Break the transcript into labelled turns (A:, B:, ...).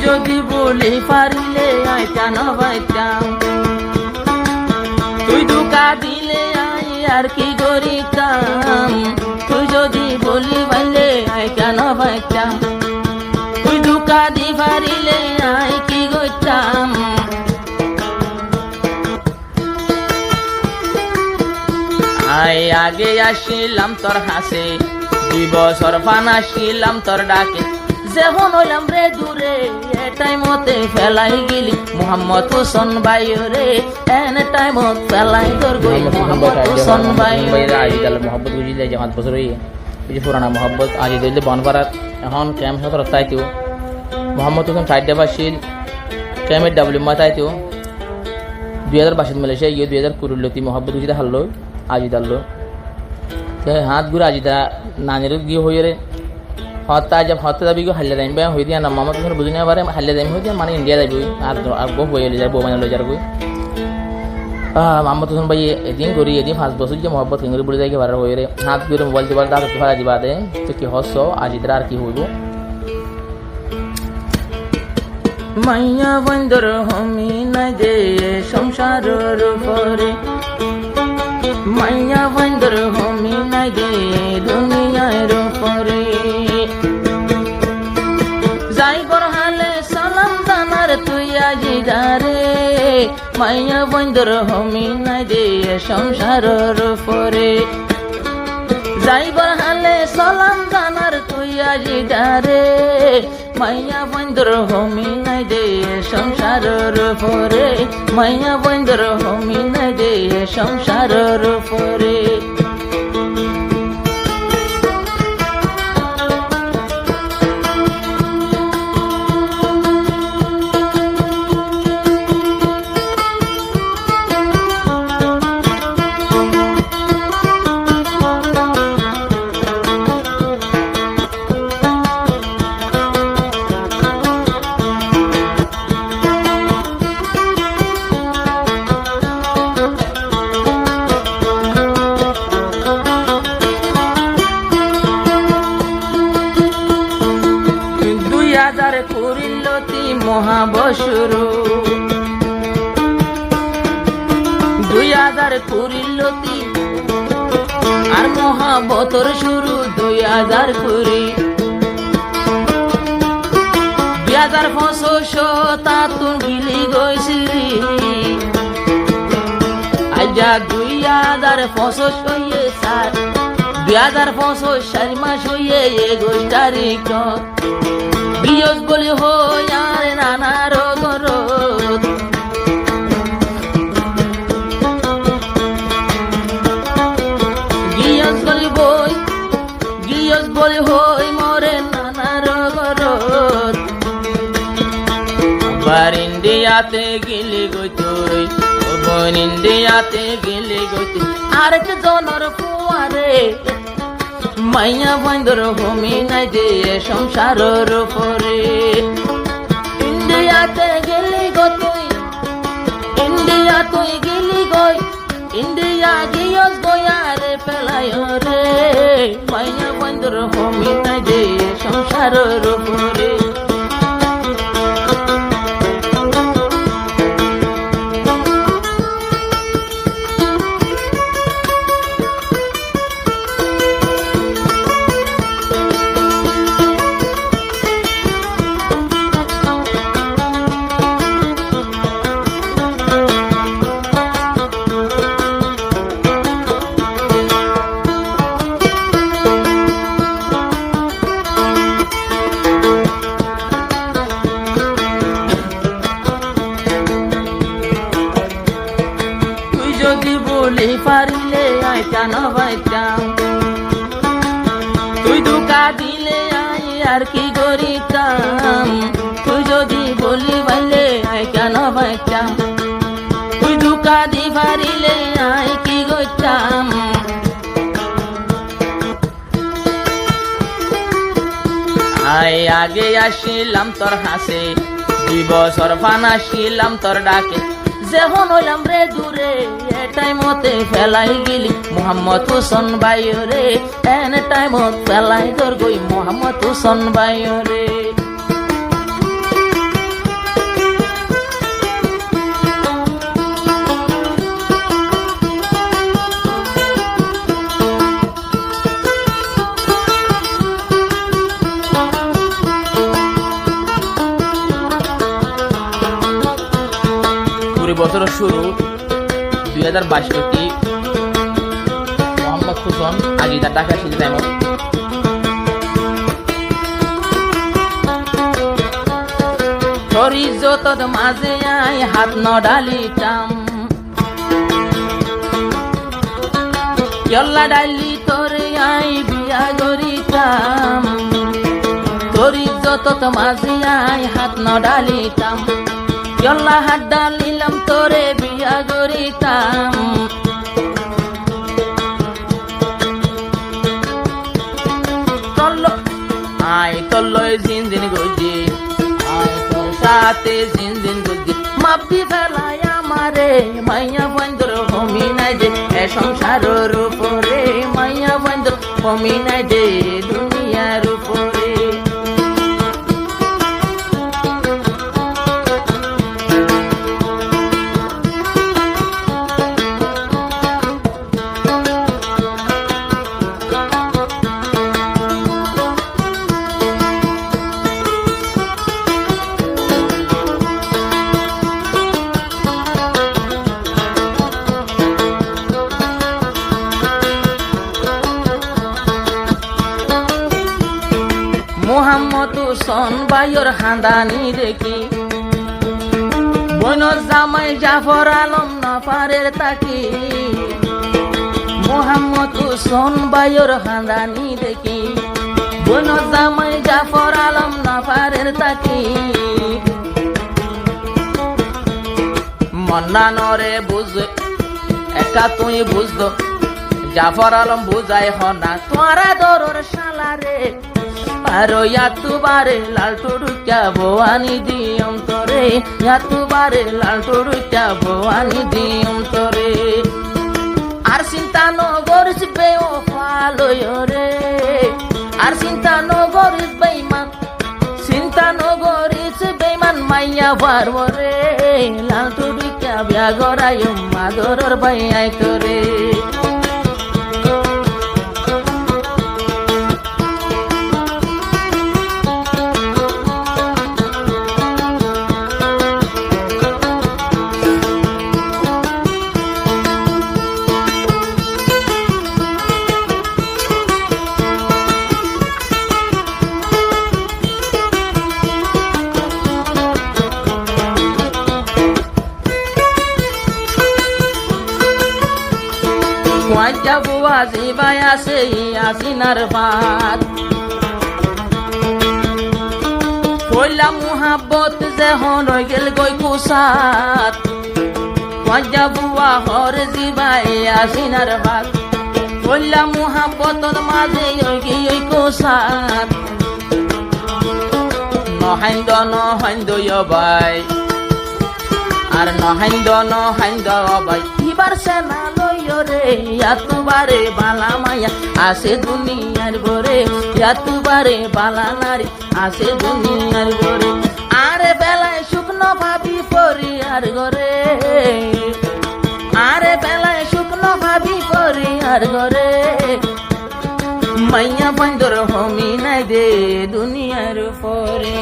A: যদি বলি পারিলে আইতান বাইতাম, তুই ধোঁকা দিলে আই আর কি করিতাম। তুই যদি বলি পাইলে আই কেন বাইতাম, তুই ধোঁকা দি পারিলে আই কি করতাম। আই আগে আসিলাম তোর হাসে, 2 বছর পান আসিলাম তোর ডাকে। যেমন হইলাম রে দূরে এটাই মতে ফেলাই গেলি মোহাম্মদ হোসেন ভাই রে, এন টাইমত ফেলাই তোর গই মোহাম্মদ হোসেন ভাই রে। আজিদাল মোহাম্মদ বুঝিলে যে 5 বছর হই এই পুরানা মোহাম্মদ আজি দইলে বনপাড়াত এখন ক্যাম্প সতর তাইতো মোহাম্মদ হোসেন সাইডে বাসিল ক্যাম্পের ডাব্লিউ মাথাইতো 2022 মালয়েশিয়া গিয়ে 2020 লতি মোহাম্মদ বুঝিলে হারলো আজিদাল হাত ঘুরে আজিদা নানের গিয়ে হয়ে রে হত্যা জব হত্যা যাবি গো হাল্লে যাইবে হই দিয়া না মোহাম্মদ হোসেন বুঝিনা পারে হাল্লে যাইবে হই দিয়া মানে ইন্ডিয়া যাবি আর গো হয়ে যায় বউ মানে লই যার গই মোহাম্মদ হোসেন ভাই এদিন করি এদিন 5 বছর যে মোহাম্মদ হিঙ্গরি বলে যাইকে বারে হই রে হাত ঘুরে মোবাইল দিবার দাঁত ফেলা দিবা দে তো কি হস আজিদরা আর কি হইব। মাইয়া বন্দর হমি নাই দে সংসারের উপরে, মাইয়া বন্দর হমি নাই দে দুনিয়ার উপরে। যাই বরহালে সালাম জানার তুই আজিদারে, মাইয়া বন্দর হমি নাই দে সংসারের উপরে। যাই বরহালে সালাম জানার তুই আজিদারে, মাইয়া বন্দর হমি নাই দে সংসারের উপরে। মাইয়া বন্দর হমি নাই দে সংসারের উপরে। করিলতি মহাবসুরু 2000 করিলতি আর মহাবতর শুরু 2000 করি 2500 তাতুন গিলি গইছিলি আজা 2500 হইয়ে 2500 4 মাস হইয়ে 21 তারিখ বিয়স বলি হই আর নানার গরদ। গিয়স বলি হই মরে নানার গরদ। বার ইন্ডিয়াতে গেলি গই তুই ও বোন ইন্ডিয়াতে গেলি গই তুই আরেক জনের ফুয়ারে, মাইয়া বন্দর হমি নাই দে সংসারের উপরে। ইন্ডিয়াতে গেলি গো তুই, ইন্ডিয়া তুই গেলি গই, ইন্ডিয়া গিয়স গয়ারে পেলাই রে, মাইয়া বন্দর হমি নাই দে সংসারের উপরে। যদি বলি পারিলে আই কেন বাইতাম, তুই ধোঁকা দিলে আই আর কি করিতাম। তুই যদি বলি পাইলে আই কেন বাইতাম, তুই ধোঁকা দি পারিলে আই কি করতাম। আই আগে আসিলাম তোর হাসে, 2 বছর পান আসিলাম তোর ডাকে। যেমন হইলাম রে দূরে এটাই মতে ফেলাই গেলি মোহাম্মদ হোসেন ভাই রে, এন টাইমত ফেলাই তোর গই মোহাম্মদ হোসেন ভাই রে। পরি বছরের শুরু 2022 প্রতি মোহাম্মদ হোসেন আগে তার ঢাকা শীত টাইম তোর ইজ্জত মাঝে আই হাত নডালিতাম কেল্লা ডালি তোরে আই বিয়া গরিতাম তোর ইজ্জত মাঝে আই হাত নডালিতাম কেল্লা হাত ডালিলাম তোরে বিয়া গরিতাম আই তল্লয় জিন্দিন গজি আই তোর সাথে জিন্দিন গজি মাপি ফেলাই আমারে মাইয়া বন্ধর হমি নাই যে এ সংসারের উপরে মাইয়া বন্ধর হমি নাই যে দুনিয়ার উপরে মোহাম্মদ হোসেন ভাইয়ের হাঁদানি দেখি বইন জামাই জাফর আলম নাফারের তাকি মোহাম্মদ হোসেন ভাইয়ের হাঁদানি দেখি বইন জামাই জাফর আলম নাফারের তাকি মন্নানরে বুঝ একটা তুই বুঝতো জাফর আলম বুঝাই হনা তোরা দরর শালারে আরো ইয়াতুবারে লাল টুরুকা ভবানী দিয়ম তোরে ইয়াতুবারে লাল টুরুকা ভবানী দিয়ম তোরে আর চিন্তা নগরিস বে ও ফালয় রে আর চিন্তা নগরিস বেইমান চিন্তা নগরিস বেইমান মাইয়া পারব রে লাল টুরুকা বিয়া গরায় মাদরর বাইয়াই তোরে যাবো আজি বাই আছে আসিনার ভাত কইলা মুহাব্বত যে হন গেল গই কুসাত যাবো হর জিবাই আসিনার ভাত কইলা মুহাব্বতর মাঝে ওই কুসাত নহাইন্দ নহাইন্দ বাই আর নহাইন্দ বাই এবার সেনা রে ইয়াতুবারে বালা মায়া আসে দুনিয়ার ভরে ইয়াতুবারে বালা নারী আসে দুনিয়ার ভরে আরে বেলায় শুকনো ভাবি পরি আর ঘরে আরে বেলায় শুকনো ভাবি পরি আর ঘরে মাইয়া বন্ধর হমি নাই দে দুনিয়ার পরে